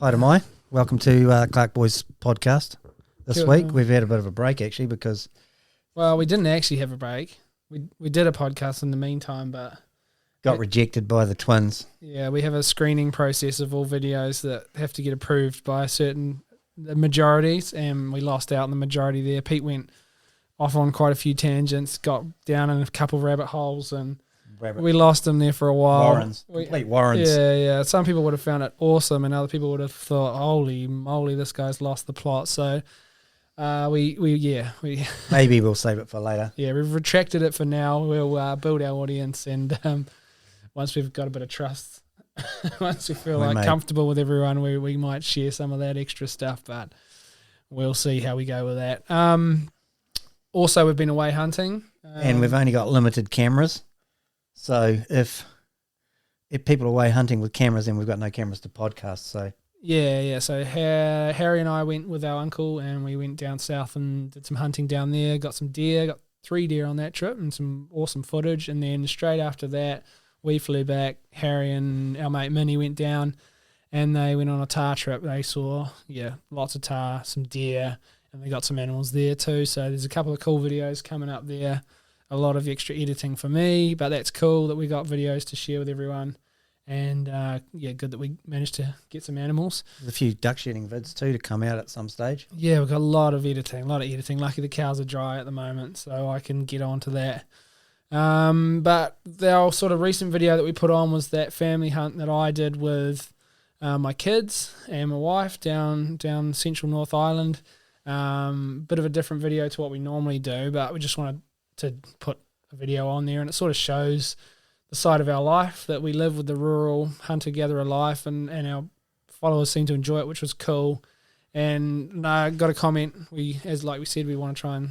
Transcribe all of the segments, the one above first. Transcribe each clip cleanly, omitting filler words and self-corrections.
Hi to Mai. Welcome to Clarke Boys Podcast. This week we've had a bit of a break actually because... Well, we didn't actually have a break. We did a podcast in the meantime, but... Got rejected by the twins. Yeah, we have a screening process of all videos that have to get approved by certain majorities, and we lost out on the majority there. Pete went off on quite a few tangents, got down in a couple of rabbit holes, and we lost him there for a while. Complete warrants. Yeah. Some people would have found it awesome, and other people would have thought, holy moly, this guy's lost the plot. So... we maybe we'll save it for later. Yeah, we've retracted it for now. We'll build our audience, and once we've got a bit of trust, once we feel comfortable with everyone, we might share some of that extra stuff. But we'll see how we go with that. Also, we've been away hunting, and we've only got limited cameras. So if people are away hunting with cameras, then we've got no cameras to podcast. So. Yeah. So Harry and I went with our uncle, and we went down south and did some hunting down there. Got some deer, got 3 deer on that trip, and some awesome footage. And then straight after that, we flew back. Harry and our mate Minnie went down, and they went on a tar trip. They saw lots of tar, some deer, and they got some animals there too. So there's a couple of cool videos coming up there. A lot of extra editing for me, but that's cool that we got videos to share with everyone. And, good that we managed to get some animals. There's a few duck shooting vids too to come out at some stage. Yeah, we've got a lot of editing. Lucky the cows are dry at the moment, so I can get on to that. But our sort of recent video that we put on was that family hunt that I did with my kids and my wife down central North Island. Bit of a different video to what we normally do, but we just wanted to put a video on there, and it sort of shows the side of our life that we live with, the rural hunter-gatherer life, and our followers seem to enjoy it, which was cool. And I got a comment. We said, we want to try and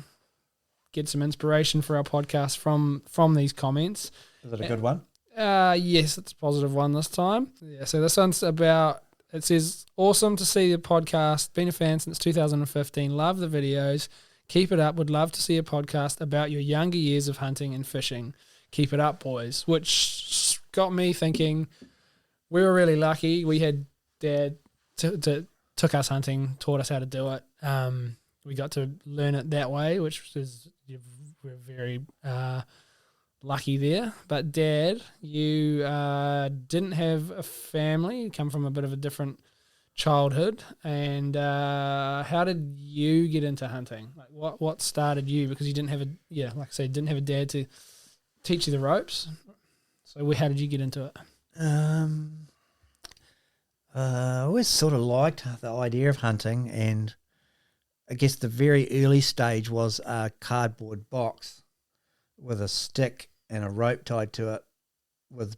get some inspiration for our podcast from these comments. Is it a good one? Yes, it's a positive one this time. Yeah, so this one's about, it says, awesome to see the podcast. Been a fan since 2015. Love the videos. Keep it up. Would love to see a podcast about your younger years of hunting and fishing. Keep it up, boys, which got me thinking we were really lucky. We had Dad took us hunting, taught us how to do it. We got to learn it that way, which is we're very lucky there. But Dad, you didn't have a family. You come from a bit of a different childhood. And how did you get into hunting? Like what started you? Because you didn't have didn't have a dad to teach you the ropes. So how did you get into it? I always sort of liked the idea of hunting, and I guess the very early stage was a cardboard box with a stick and a rope tied to it with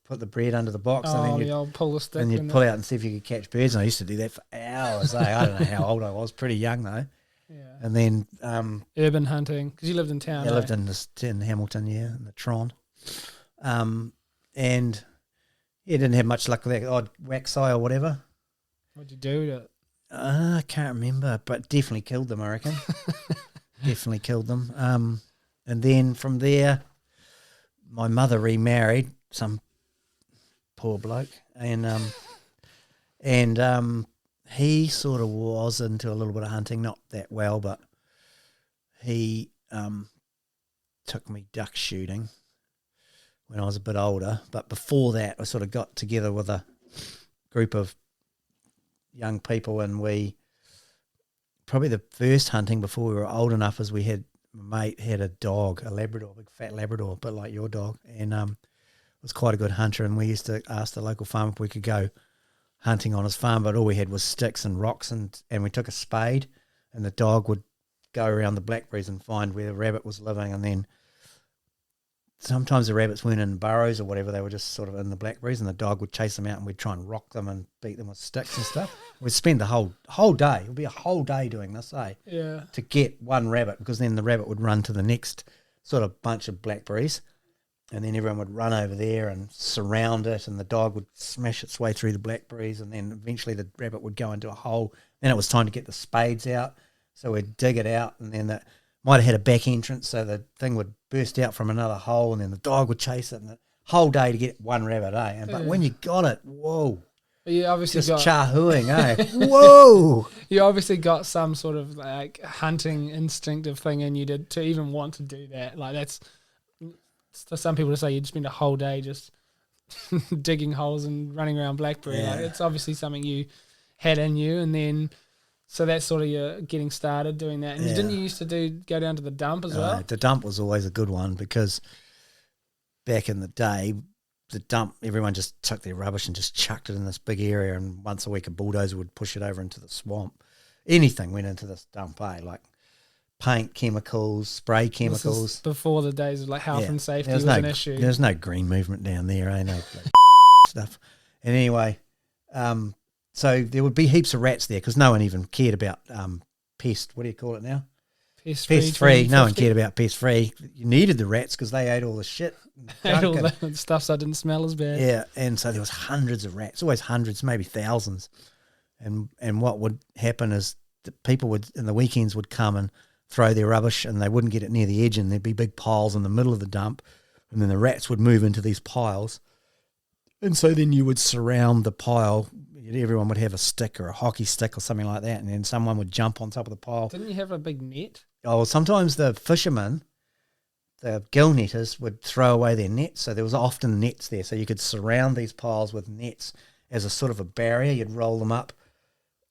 put the bread under the box, and then you'd pull the stick, and you'd pull out and see if you could catch birds. And I used to do that for hours. I don't know how old I was, pretty young though. Yeah. And then urban hunting, because you lived in town. I lived in Hamilton, in the Tron. And didn't have much luck with that odd wax eye or whatever. What'd you do to it? I can't remember, but definitely killed them, I reckon. Definitely killed them. And then from there, my mother remarried some poor bloke, and he sort of was into a little bit of hunting, not that well, but he took me duck shooting when I was a bit older. But before that, I sort of got together with a group of young people, and probably the first hunting before we were old enough is my mate had a dog, a Labrador, big fat Labrador, a bit like your dog, and was quite a good hunter, and we used to ask the local farmer if we could go hunting on his farm, but all we had was sticks and rocks, and we took a spade, and the dog would go around the blackberries and find where the rabbit was living, and then sometimes the rabbits weren't in burrows or whatever, they were just sort of in the blackberries, and the dog would chase them out, and we'd try and rock them and beat them with sticks and stuff. We'd spend the whole day, it would be a whole day doing this, Yeah. to get one rabbit, because then the rabbit would run to the next sort of bunch of blackberries, and then everyone would run over there and surround it, and the dog would smash its way through the blackberries, and then eventually the rabbit would go into a hole. Then it was time to get the spades out, so we'd dig it out, and then that might have had a back entrance, so the thing would burst out from another hole, and then the dog would chase it, and the whole day to get one rabbit, But when you got it, whoa. You obviously just got chahooing, eh? Whoa! you obviously got some sort of like hunting instinctive thing in you to even want to do that. Like that's for some people to say you'd spend a whole day just digging holes and running around blackberry. Yeah. Like it's obviously something you had in you, and then so that's sort of your getting started doing that. And didn't you used to go down to the dump as well? The dump was always a good one because back in the day, the dump, everyone just took their rubbish and just chucked it in this big area, and once a week a bulldozer would push it over into the swamp. Anything went into this dump, like paint chemicals, spray chemicals. This is before the days of like health and safety was an issue. There's no green movement down there, no stuff. And anyway, so there would be heaps of rats there because no one even cared about pest. What do you call it now? Pest free. No one cared about pest free. You needed the rats because they ate all the shit. Ate all the stuff so it didn't smell as bad. Yeah, and so there was hundreds of rats, always hundreds, maybe thousands. And what would happen is the people would, in the weekends, would come and throw their rubbish, and they wouldn't get it near the edge, and there'd be big piles in the middle of the dump, and then the rats would move into these piles. And so then you would surround the pile. Everyone would have a stick or a hockey stick or something like that, and then someone would jump on top of the pile. Didn't you have a big net? Oh, well, sometimes the fishermen, the gill netters, would throw away their nets, so there was often nets there, so you could surround these piles with nets as a sort of a barrier. You'd roll them up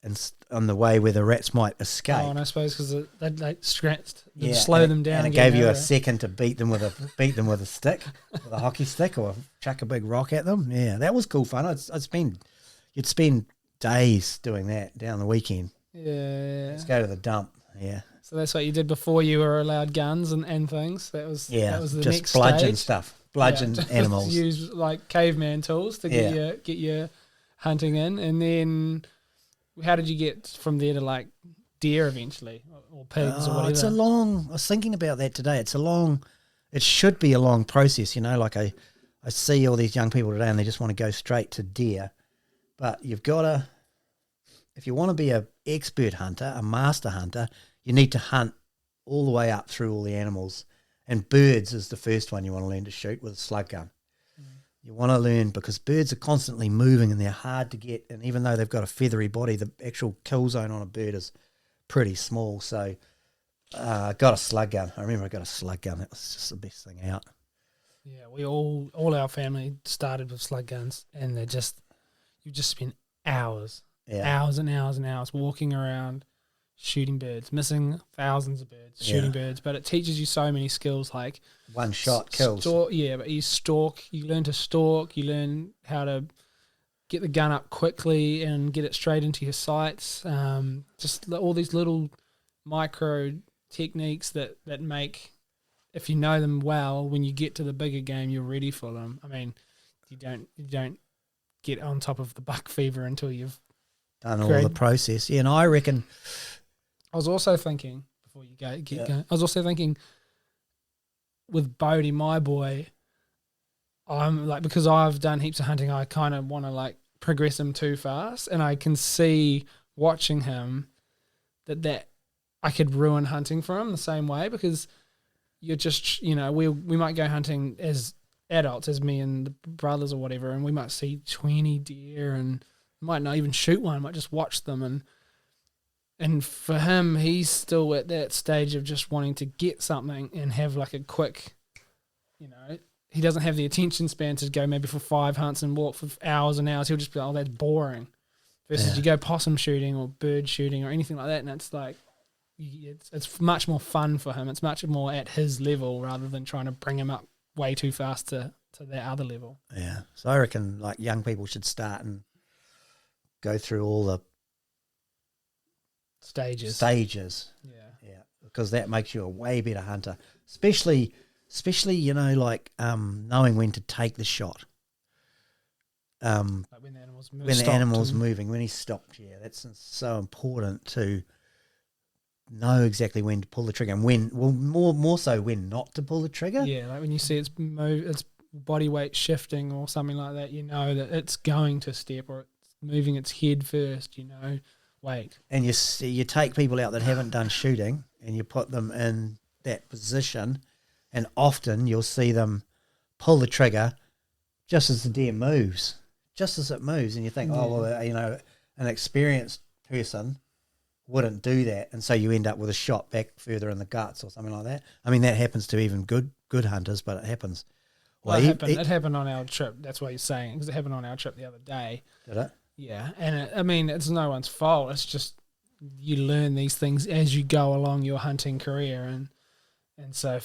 and on the way where the rats might escape. Oh, and I suppose because they'd like scratched, slow them down. And it gave you a second to beat them with a stick, with a hockey stick, or chuck a big rock at them. Yeah, that was cool fun. You'd spend days doing that down the weekend. Yeah. Let's go to the dump. Yeah. So that's what you did before you were allowed guns and things. That was the just next bludgeon stage. Stuff, bludgeon animals. Use like caveman tools to get your hunting in, and then how did you get from there to like deer eventually, or pigs or whatever? I was thinking about that today. It should be a long process, like I see all these young people today and they just want to go straight to deer, but you've got to, if you want to be an expert hunter, a master hunter, you need to hunt all the way up through all the animals, and birds is the first one you want to learn to shoot with a slug gun. You want to learn because birds are constantly moving and they're hard to get, and even though they've got a feathery body, the actual kill zone on a bird is pretty small. So I got a slug gun. I remember I got a slug gun. That was just the best thing out. Yeah, we all our family started with slug guns, and you just spend hours and hours and hours walking around shooting birds, missing thousands of birds, shooting birds, but it teaches you so many skills like one shot kills. But you learn to stalk, you learn how to get the gun up quickly and get it straight into your sights. Just all these little micro techniques that make, if you know them well, when you get to the bigger game, you're ready for them. I mean, you don't get on top of the buck fever until you've done all the process. Yeah, and I reckon. I was also thinking before you get going. I was also thinking with Bodie, my boy. I'm like, because I've done heaps of hunting, I kind of want to like progress him too fast, and I can see watching him that I could ruin hunting for him the same way, because you're just, we might go hunting as adults, as me and the brothers or whatever, and we might see 20 deer and might not even shoot one, might just watch them, and for him, he's still at that stage of just wanting to get something and have like a quick, he doesn't have the attention span to go maybe for 5 hunts and walk for hours and hours. He'll just be like, oh, that's boring. Versus you go possum shooting or bird shooting or anything like that, and it's like, it's much more fun for him. It's much more at his level rather than trying to bring him up way too fast to that other level. Yeah. So I reckon like young people should start and go through all the stages. Yeah. Because that makes you a way better hunter. Especially like knowing when to take the shot. Like when the animal's moving, when he's stopped. Yeah, that's so important to know exactly when to pull the trigger, and more so when not to pull the trigger. Yeah, like when you see its body weight shifting or something like that, you know that it's going to step or it's moving its head first. Wait. And you take people out that haven't done shooting and you put them in that position, and often you'll see them pull the trigger just as the deer moves, just as it moves, and you think, oh, well, you know, an experienced person wouldn't do that, and so you end up with a shot back further in the guts or something like that. I mean, that happens to even good hunters, but it happens. Well, it happened on our trip. That's why you're saying, because it happened on our trip the other day. Did it? Yeah, and I mean, it's no one's fault. It's just you learn these things as you go along your hunting career, and so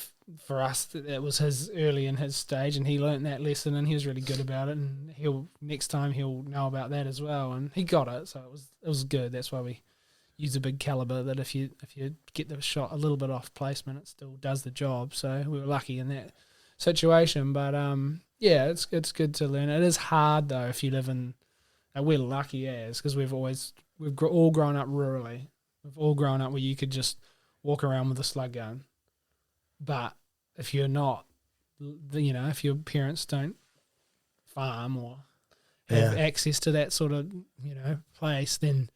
for us, it was his early in his stage, and he learned that lesson, and he was really good about it. And next time he'll know about that as well, and he got it, so it was good. That's why we use a big caliber. That if you get the shot a little bit off placement, it still does the job. So we were lucky in that situation, but yeah, it's good to learn. It is hard though if you live in. We're lucky because we've all grown up rurally. We've all grown up where you could just walk around with a slug gun. But if you're not, you know, if your parents don't farm or have access to that sort of, you know, place, then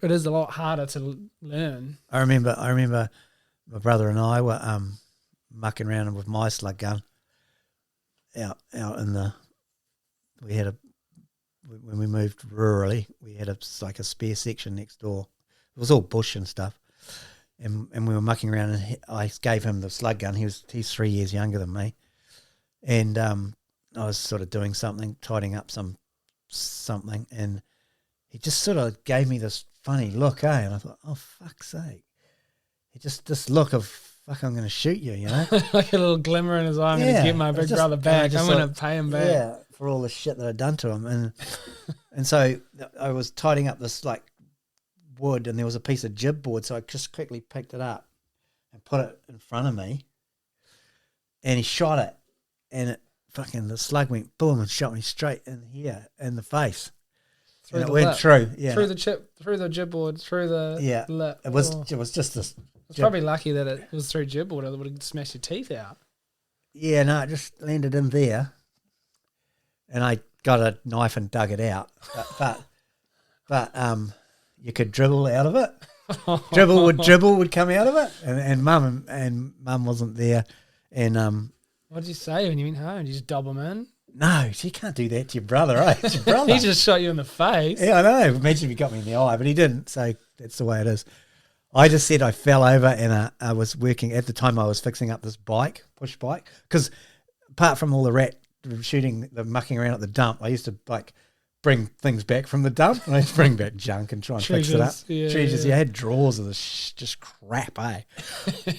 it is a lot harder to learn. I remember my brother and I were mucking around with my slug gun out in the. When we moved rurally, we had a spare section next door. It was all bush and stuff. And we were mucking around, and I gave him the slug gun. He's 3 years younger than me, and I was sort of doing something, tidying up something, and he just sort of gave me this funny look, And I thought, oh fuck's sake! He just this look of fuck, I'm going to shoot you, you know, like a little glimmer in his eye. I'm going to get my big brother back. I'm going to pay him back. Yeah, for all the shit that I'd done to him, and so I was tidying up this wood, and there was a piece of jib board, so I just quickly picked it up and put it in front of me, and he shot it, and the slug went boom and shot me straight in here in the face. Through and it went through, through the jib board, through the lip. It was just this. It's probably lucky that it was through jib board, or it would have smashed your teeth out. Yeah, no, it just landed in there, and I got a knife and dug it out, but you could dribble out of it. Dribble would come out of it, and mum wasn't there, and what did you say when you went home? Did you just dob him in? No, you can't do that to your brother, eh? It's your brother. He just shot you in the face. Yeah, I know. Imagine if he got me in the eye, but he didn't. So that's the way it is. I just said I fell over, and I was working at the time. I was fixing up this push bike, because apart from all the rat shooting, the mucking around at the dump, I used to bring things back from the dump, and I used to bring back junk and try and fix it up. Treasures, yeah. I had drawers of this just crap, eh?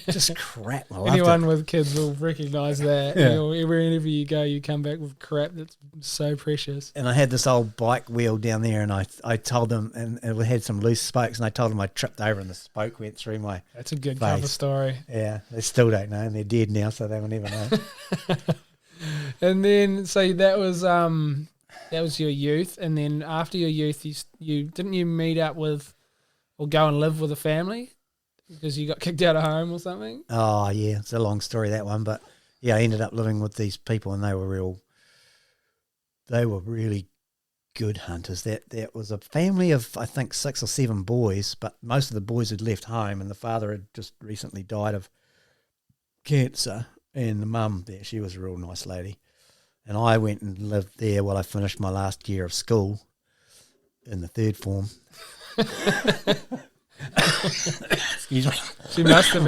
Just crap. Anyone with kids will recognise that. Yeah. Wherever you go, you come back with crap that's so precious. And I had this old bike wheel down there, and I told them, and it had some loose spokes, and I told them I tripped over and the spoke went through my That's a good face. cover story. Yeah, they still don't know, and they're dead now, so they will never know. And then, so that was your youth, and then after your youth, you didn't you meet up with or go and live with a family because you got kicked out of home or something? Oh yeah, it's a long story, that one, but yeah, I ended up living with these people, and they were really good hunters. That was a family of, I think, 6 or 7 boys, but most of the boys had left home, and the father had just recently died of cancer, and the mum there, she was a real nice lady. And I went and lived there while I finished my last year of school in the 3rd form. Excuse me. She must have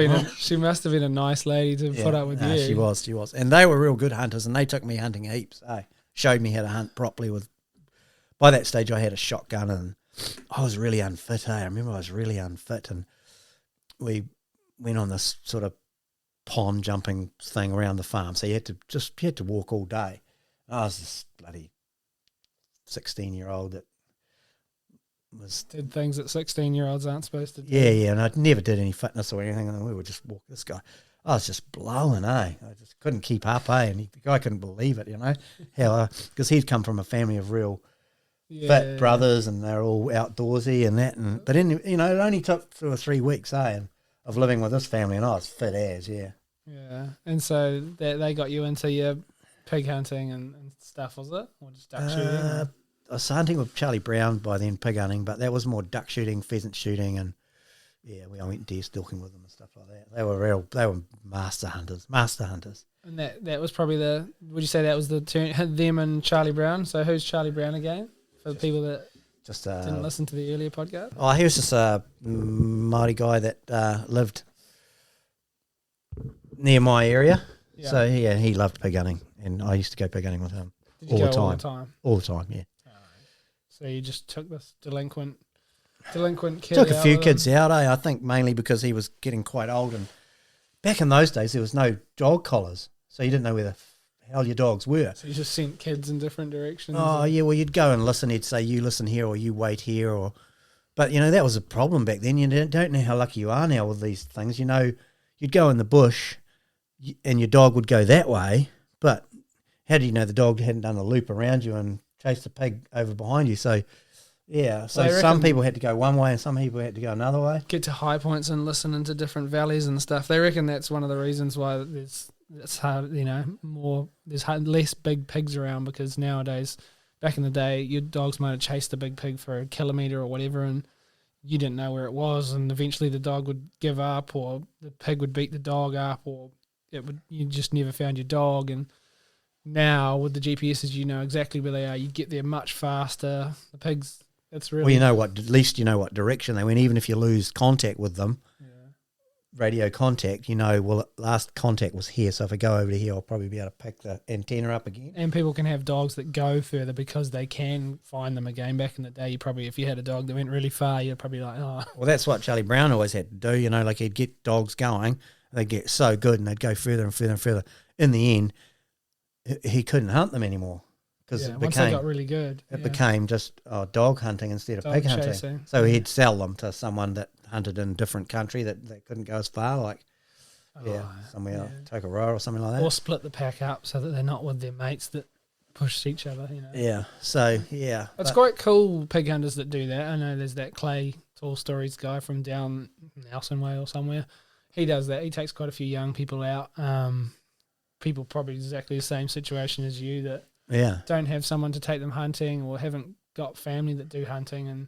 been a nice lady to put up with you. She was. And they were real good hunters, and they took me hunting heaps. Showed me how to hunt properly by that stage I had a shotgun, and I was really unfit, I remember I was really unfit, and we went on this sort of pond jumping thing around the farm. So you had to walk all day. I was this bloody 16-year-old that did things that 16-year-olds aren't supposed to do. Yeah, and I never did any fitness or anything, and we would just walk this guy. I was just blowing, I just couldn't keep up, and the guy couldn't believe it, how, because he'd come from a family of real fit brothers, and they're all outdoorsy and that, but then, it only took 2 or 3 weeks, of living with this family, and I was fit as, Yeah, and so they got you into your pig hunting and stuff, was it? Or just duck shooting? I was hunting with Charlie Brown by then, pig hunting, but that was more duck shooting, pheasant shooting, and Yeah, we went deer stalking with them and stuff like that. They were master hunters. And that was probably would you say that was the turn, them and Charlie Brown? So who's Charlie Brown again? For the people that just didn't listen to the earlier podcast? Oh, he was just a Māori guy that lived near my area. Yeah. So yeah, he loved pig hunting, and I used to go pig hunting with him Did you go all the time? All the time, yeah. So you just took this delinquent kid. Took a few kids out, I think mainly because he was getting quite old, and back in those days there was no dog collars, so you didn't know where the hell your dogs were. So you just sent kids in different directions. Oh yeah, well you'd go and listen. He'd say you listen here or you wait here, but you know that was a problem back then. You don't know how lucky you are now with these things. You know, you'd go in the bush, and your dog would go that way, but how do you know the dog hadn't done a loop around you and chased the pig over behind you? So yeah, so some people had to go one way and some people had to go another way. Get to high points and listen into different valleys and stuff. They reckon that's one of the reasons why it's hard, there's less big pigs around, because nowadays, back in the day, your dogs might have chased a big pig for a kilometre or whatever, and you didn't know where it was, and eventually the dog would give up, or the pig would beat the dog up, or you just never found your dog. And now with the GPSs, you know exactly where they are. You get there much faster. The pigs, it's really... Well, at least you know what direction they went. Even if you lose contact with them, radio contact, last contact was here. So if I go over to here, I'll probably be able to pick the antenna up again. And people can have dogs that go further because they can find them again. Back in the day, if you had a dog that went really far, you'd probably like, oh. Well, that's what Charlie Brown always had to do. Like he'd get dogs going, they'd get so good, and they'd go further and further and further. In the end, he couldn't hunt them anymore because once they got really good, it became just dog hunting instead of pig hunting. Chasing. So he'd sell them to someone that hunted in a different country that couldn't go as far, like somewhere Tokoroa or something like that. Or split the pack up so that they're not with their mates that push each other. Yeah. So yeah, it's quite cool. Pig hunters that do that. I know there's that Clay Tall Stories guy from down Nelson Way or somewhere. He does that. He takes quite a few young people out. People probably exactly the same situation as you that don't have someone to take them hunting or haven't got family that do hunting, and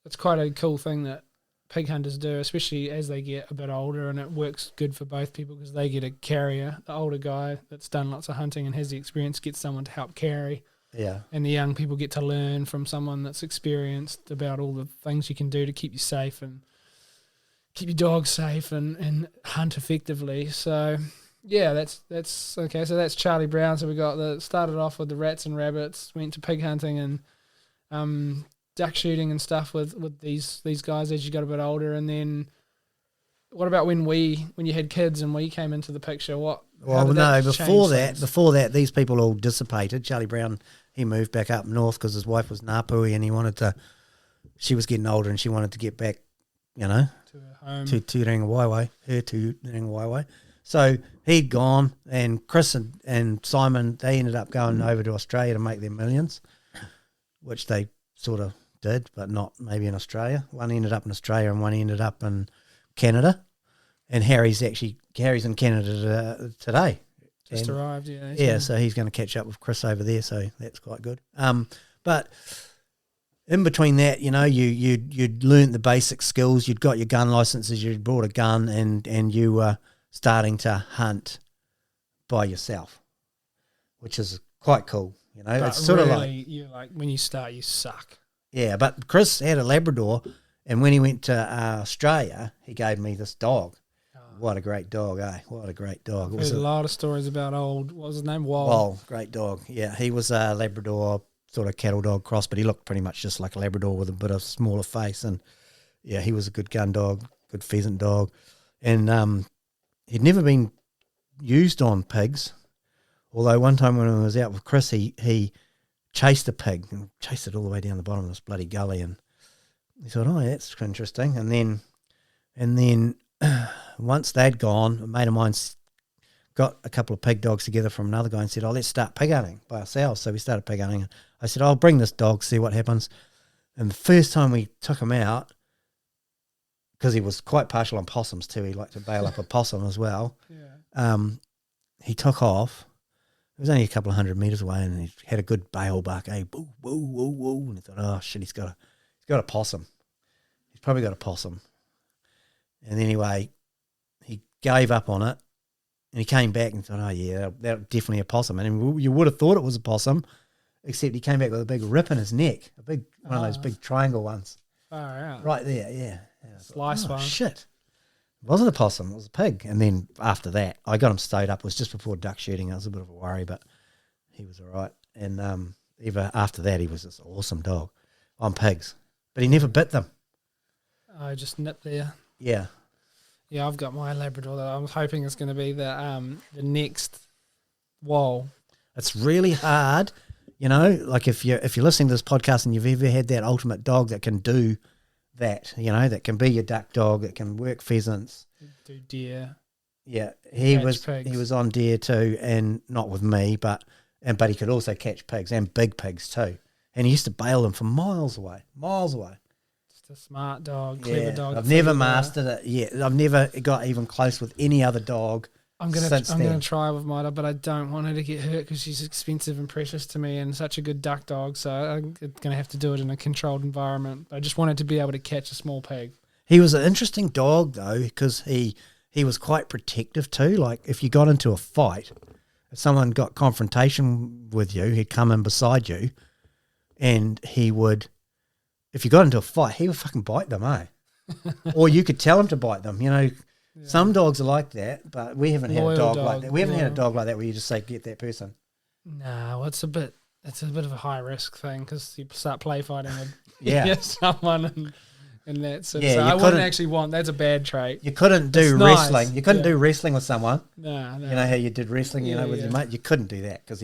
it's quite a cool thing that pig hunters do, especially as they get a bit older, and it works good for both people because they get a carrier. The older guy that's done lots of hunting and has the experience gets someone to help carry. Yeah. And the young people get to learn from someone that's experienced about all the things you can do to keep you safe and keep your dog safe and hunt effectively. So yeah, that's okay. So that's Charlie Brown. So we got started off with the rats and rabbits, went to pig hunting and duck shooting and stuff with these guys as you got a bit older. And then what about when you had kids and we came into the picture? Before that, these people all dissipated. Charlie Brown, he moved back up north because his wife was Ngāpuhi, and she was getting older and she wanted to get back, to her home, to Rangawaiwai. So he'd gone, and Chris and Simon, they ended up going over to Australia to make their millions, which they sort of did, but not maybe in Australia. One ended up in Australia and one ended up in Canada. And Harry's in Canada today. Just arrived, yeah. Yeah, so he's going to catch up with Chris over there, so that's quite good. But in between that, you'd learnt the basic skills. You'd got your gun licenses. You'd brought a gun, and you were starting to hunt by yourself, which is quite cool. It's sort of like when you start, you suck. Yeah, but Chris had a Labrador, and when he went to Australia, he gave me this dog. What a great dog, eh? What a great dog. There's a lot of stories about what was his name? Wall, great dog. Yeah, he was a Labrador, sort of cattle dog cross, but he looked pretty much just like a Labrador with a bit of smaller face. And yeah, he was a good gun dog, good pheasant dog. And he'd never been used on pigs, although one time when I was out with Chris, he chased a pig and chased it all the way down the bottom of this bloody gully. And he thought, oh, that's interesting. And then once they'd gone, a mate of mine got a couple of pig dogs together from another guy and said, oh, let's start pig hunting by ourselves. So we started pig hunting. I said, I'll bring this dog, see what happens. And the first time we took him out, because he was quite partial on possums too, he liked to bail up a possum as well. Yeah. He took off. It was only a couple of 100 metres away, and he had a good bail buck, boo, woo, woo, woo. And he thought, oh, shit, he's got a possum. He's probably got a possum. And anyway, he gave up on it, and he came back and thought, oh, yeah, that's definitely a possum. And you would have thought it was a possum, except he came back with a big rip in his neck, one of those big triangle ones. Far out. Right there, yeah. Slice one. Shit. It wasn't a possum, it was a pig. And then after that, I got him stowed up. It was just before duck shooting. I was a bit of a worry, but he was all right. And even after that, he was this awesome dog on pigs. But he never bit them. I just nipped there. Yeah. Yeah, I've got my Labrador that I'm hoping it's going to be the next wall. It's really hard, like if you're listening to this podcast and you've ever had that ultimate dog that can do that, that can be your duck dog, that can work pheasants. Do deer. Yeah, he pigs. was on deer too, and not with me, but he could also catch pigs and big pigs too. And he used to bail them from miles away. Just a smart dog, clever dog. I've never mastered it yet. I've never got even close with any other dog. I'm gonna try with my dog, but I don't want her to get hurt because she's expensive and precious to me and such a good duck dog. So I'm gonna have to do it in a controlled environment. I just wanted to be able to catch a small pig. He was an interesting dog though, because he was quite protective too. Like if you got into a fight, if someone got confrontation with you, he'd come in beside you, and he would. If you got into a fight, he would fucking bite them, eh? Or you could tell him to bite them. Yeah. Some dogs are like that, but we haven't had a dog like that. We haven't had a dog like that where you just say, get that person. No, it's a bit of a high risk thing because you start play fighting with someone and that's it. So I wouldn't actually want, that's a bad trait. You couldn't do wrestling. Nice. You couldn't do wrestling with someone. No. You know how you did wrestling, with your mate? You couldn't do that because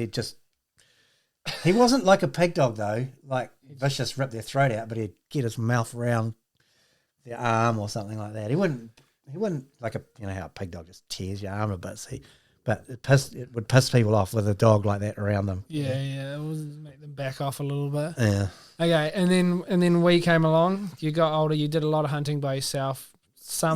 he wasn't like a pig dog though, like vicious, rip their throat out, but he'd get his mouth around their arm or something like that. He wouldn't like how a pig dog just tears your arm a bit. But it would piss people off with a dog like that around them. Yeah, it would make them back off a little bit. Yeah. Okay, and then we came along. You got older. You did a lot of hunting by yourself.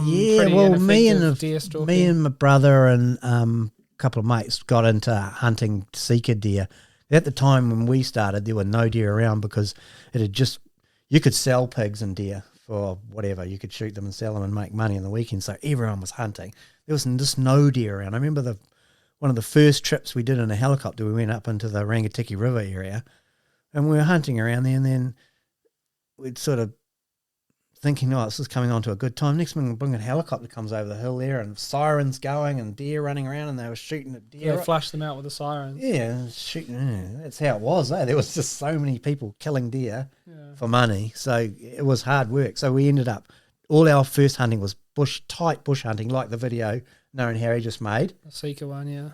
Me and my brother and a couple of mates got into hunting sika deer. At the time when we started, there were no deer around because you could sell pigs and deer for whatever. You could shoot them and sell them and make money on the weekend. So everyone was hunting. There was just no deer around. I remember one of the first trips we did in a helicopter, we went up into the Rangatiki River area and we were hunting around there, and then we'd sort of thinking, this is coming on to a good time. Next thing, a helicopter comes over the hill there and sirens going and deer running around, and they were shooting at deer. They flushed them out with the sirens. Yeah, shooting. Yeah, that's how it was. There was just so many people killing deer for money. So it was hard work. So we ended up, all our first hunting was tight bush hunting, like the video Noah and Harry just made. The Sika one, yeah.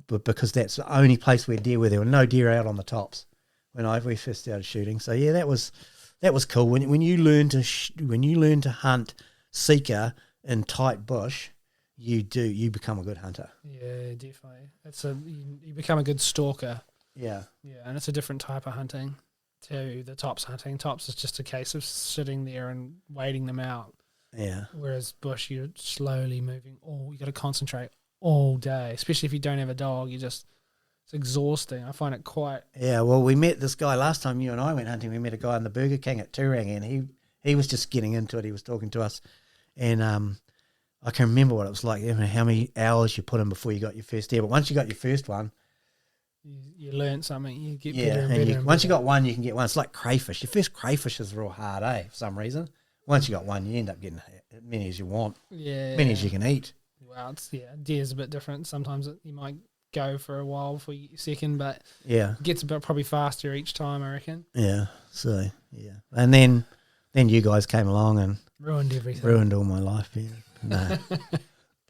But because that's the only place where there were no deer out on the tops when we first started shooting. So yeah, that was cool. When you learn to hunt sika in tight bush, you become a good hunter. Yeah, definitely. You become a good stalker. Yeah. Yeah, and it's a different type of hunting to the tops hunting. Tops is just a case of sitting there and waiting them out. Yeah. Whereas bush, you're slowly moving. You got to concentrate all day, especially if you don't have a dog. It's exhausting. I find it quite. Yeah, well, we met this guy last time you and I went hunting. We met a guy in the Burger King at Turangi, and he was just getting into it. He was talking to us, and I can remember what it was like. How many hours you put in before you got your first deer, but once you got your first one, you learn something. You get better and better. Once you got one, you can get one. It's like crayfish. Your first crayfish is real hard, for some reason. Once you got one, you end up getting as many as you want. Yeah, many as you can eat. Well, deer's a bit different. Sometimes you might go for a while before you get your second, but it gets probably faster each time, I reckon. Yeah, so yeah, and then you guys came along and ruined everything. Ruined all my life. Yeah,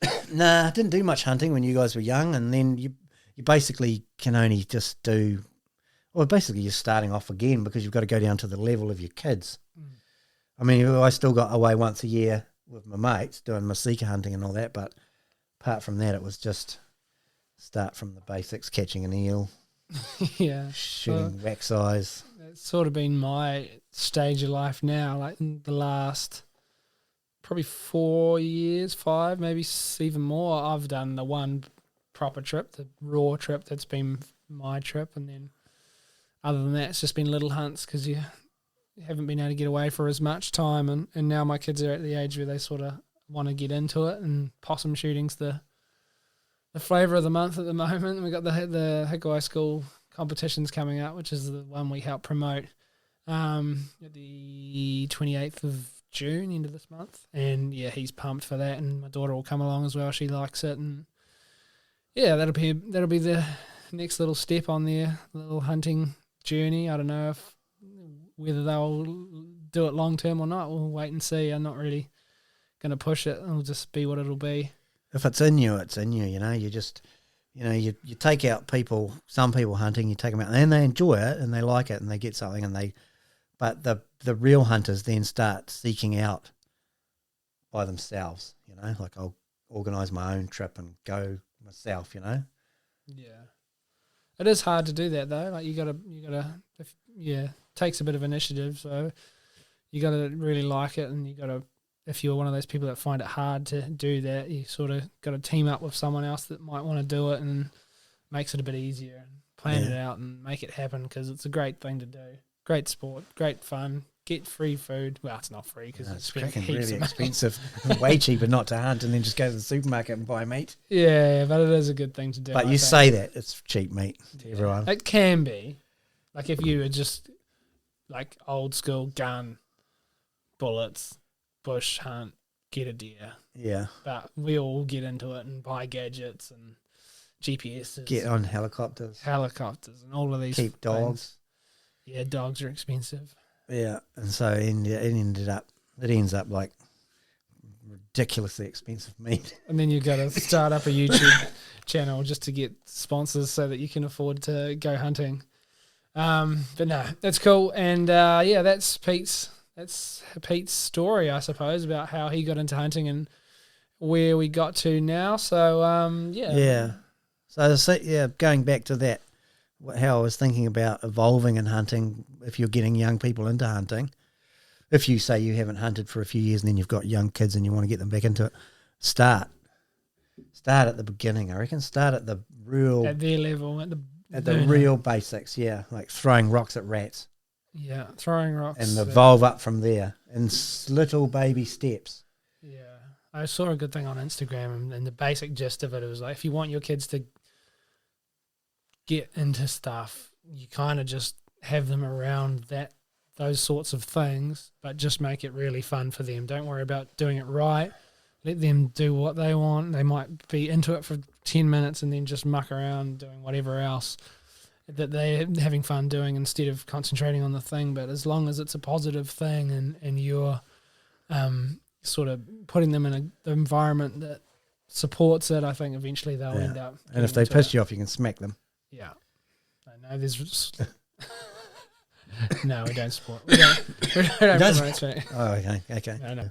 I didn't do much hunting when you guys were young, and then you basically can only just do. Well, basically you're starting off again because you've got to go down to the level of your kids. I mean, I still got away once a year with my mates doing my sika hunting and all that, but apart from that, it was just start from the basics, catching an eel, shooting wax eyes. It's sort of been my stage of life now, like in the last probably 4 years, 5, maybe even more. I've done the one proper trip, the raw trip that's been my trip, and then other than that, it's just been little hunts because you haven't been able to get away for as much time, and now my kids are at the age where they sort of want to get into it, and possum shooting's the flavour of the month at the moment. We've got the Hawaii School competitions coming up, which is the one we help promote the 28th of June, end of this month. And yeah, he's pumped for that, and my daughter will come along as well. She likes it, and yeah, that'll be the next little step on their little hunting journey. I don't know whether they'll do it long term or not. We'll wait and see. I'm not really going to push it. It'll just be what it'll be. If it's in you, it's in you. You just, you take out some people hunting, you take them out, and they enjoy it and they like it and they get something, but the real hunters then start seeking out by themselves. Like I'll organise my own trip and go myself. Yeah, it is hard to do that though. Like you gotta, it takes a bit of initiative. So you gotta really like it, and you gotta. If you're one of those people that find it hard to do that, you sort of got to team up with someone else that might want to do it, and makes it a bit easier, and plan it out and make it happen, because it's a great thing to do. Great sport, great fun, get free food. Well, it's not free because it's really expensive. Way cheaper not to hunt and then just go to the supermarket and buy meat. Yeah, but it is a good thing to do. But you say that it's cheap meat to everyone. It can be. Like if you were just like old school gun, bullets, bush hunt, get a deer. Yeah. But we all get into it and buy gadgets and GPSs. Get on helicopters. And all of these Keep dogs. Things. Yeah, dogs are expensive. Yeah, and so it ends up like ridiculously expensive meat. And then you've got to start up a YouTube channel just to get sponsors so that you can afford to go hunting. But no, that's cool. And that's Pete's story, I suppose, about how he got into hunting and where we got to now. So So going back to that, how I was thinking about evolving in hunting, if you're getting young people into hunting, if you say you haven't hunted for a few years and then you've got young kids and you want to get them back into it, start at the beginning. I reckon start at the real... At their level. At the real basics, yeah, like throwing rocks at rats. Yeah, throwing rocks. And evolve up from there in little baby steps. Yeah. I saw a good thing on Instagram, and the basic gist of it was like, if you want your kids to get into stuff, you kind of just have them around those sorts of things, but just make it really fun for them. Don't worry about doing it right. Let them do what they want. They might be into it for 10 minutes and then just muck around doing whatever else that they're having fun doing instead of concentrating on the thing. But as long as it's a positive thing and you're sort of putting them in an environment that supports it, I think eventually they'll end up. And if they piss you off, you can smack them. Yeah. I know there's... No, we don't support. We don't promote smack. Oh, okay. No.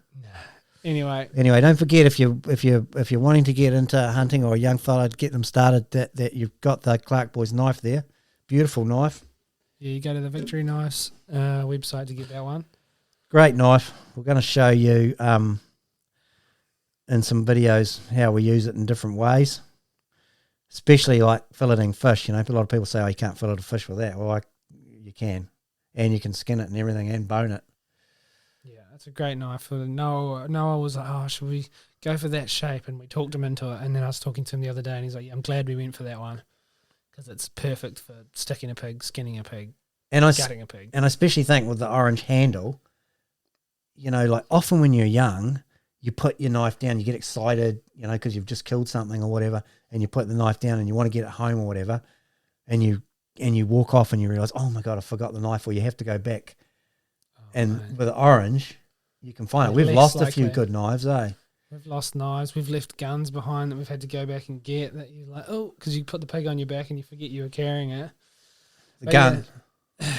Anyway, don't forget if you're wanting to get into hunting or a young fella to get them started, that you've got the Clarke Boys knife there, beautiful knife. Yeah, you go to the Victory Knives website to get that one. Great knife. We're going to show you in some videos how we use it in different ways, especially like filleting fish. A lot of people say, "Oh, you can't fillet a fish with that." Well, you can, and you can skin it and everything and bone it. Yeah, it's a great knife. Noah was like, "Oh, should we go for that shape?" And we talked him into it. And then I was talking to him the other day, and he's like, "Yeah, I'm glad we went for that one because it's perfect for sticking a pig, skinning a pig, gutting a pig." And I especially think with the orange handle, like often when you're young, you put your knife down, you get excited, because you've just killed something or whatever, and you put the knife down and you want to get it home or whatever, and you walk off and you realise, oh my God, I forgot the knife, or you have to go back. With the orange, you can find it. We've lost a few good knives, eh? We've lost knives. We've left guns behind that we've had to go back and get, that you're like, oh, because you put the pig on your back and you forget you were carrying it. The gun. Yeah.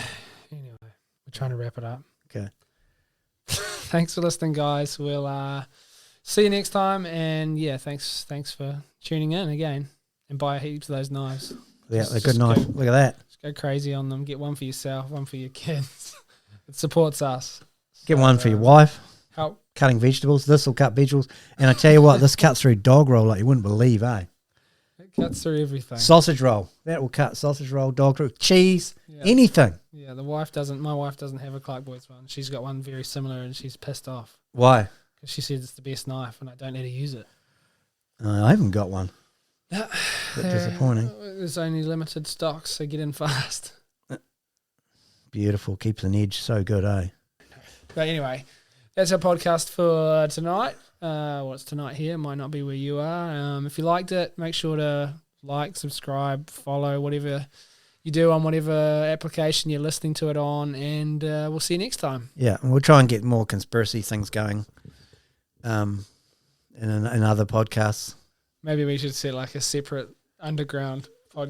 Anyway, we're trying to wrap it up. Okay. Thanks for listening, guys. We'll see you next time. And yeah, thanks for tuning in again. And buy heaps of those knives. Yeah, they're good knife. Look at that. Just go crazy on them. Get one for yourself, one for your kids. It supports us. Get one for your wife. Help. Cutting vegetables. This will cut vegetables. And I tell you what, this cuts through dog roll like you wouldn't believe, eh? It cuts through everything. Sausage roll. That will cut sausage roll, dog roll, cheese, anything. Yeah, my wife doesn't have a Clarke Boys one. She's got one very similar and she's pissed off. Why? because she said it's the best knife, and I don't let her use it. I haven't got one. Bit disappointing. There's only limited stocks, so get in fast. Beautiful. Keeps an edge so good, eh? But anyway, that's our podcast for tonight. It's tonight here. It might not be where you are. If you liked it, make sure to like, subscribe, follow, whatever you do on whatever application you're listening to it on, and we'll see you next time. Yeah, and we'll try and get more conspiracy things going in other podcasts. Maybe we should set like a separate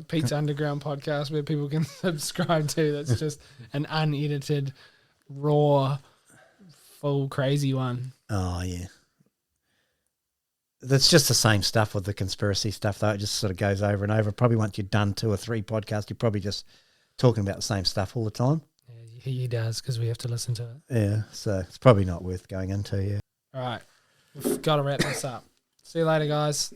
Pizza Underground podcast where people can subscribe to. That's just an unedited, raw, full crazy one. Oh, yeah. That's just the same stuff with the conspiracy stuff, though. It just sort of goes over and over. Probably once you've done 2 or 3 podcasts, you're probably just talking about the same stuff all the time. Yeah, he does, because we have to listen to it. Yeah, so it's probably not worth going into, yeah. All right. We've got to wrap this up. See you later, guys.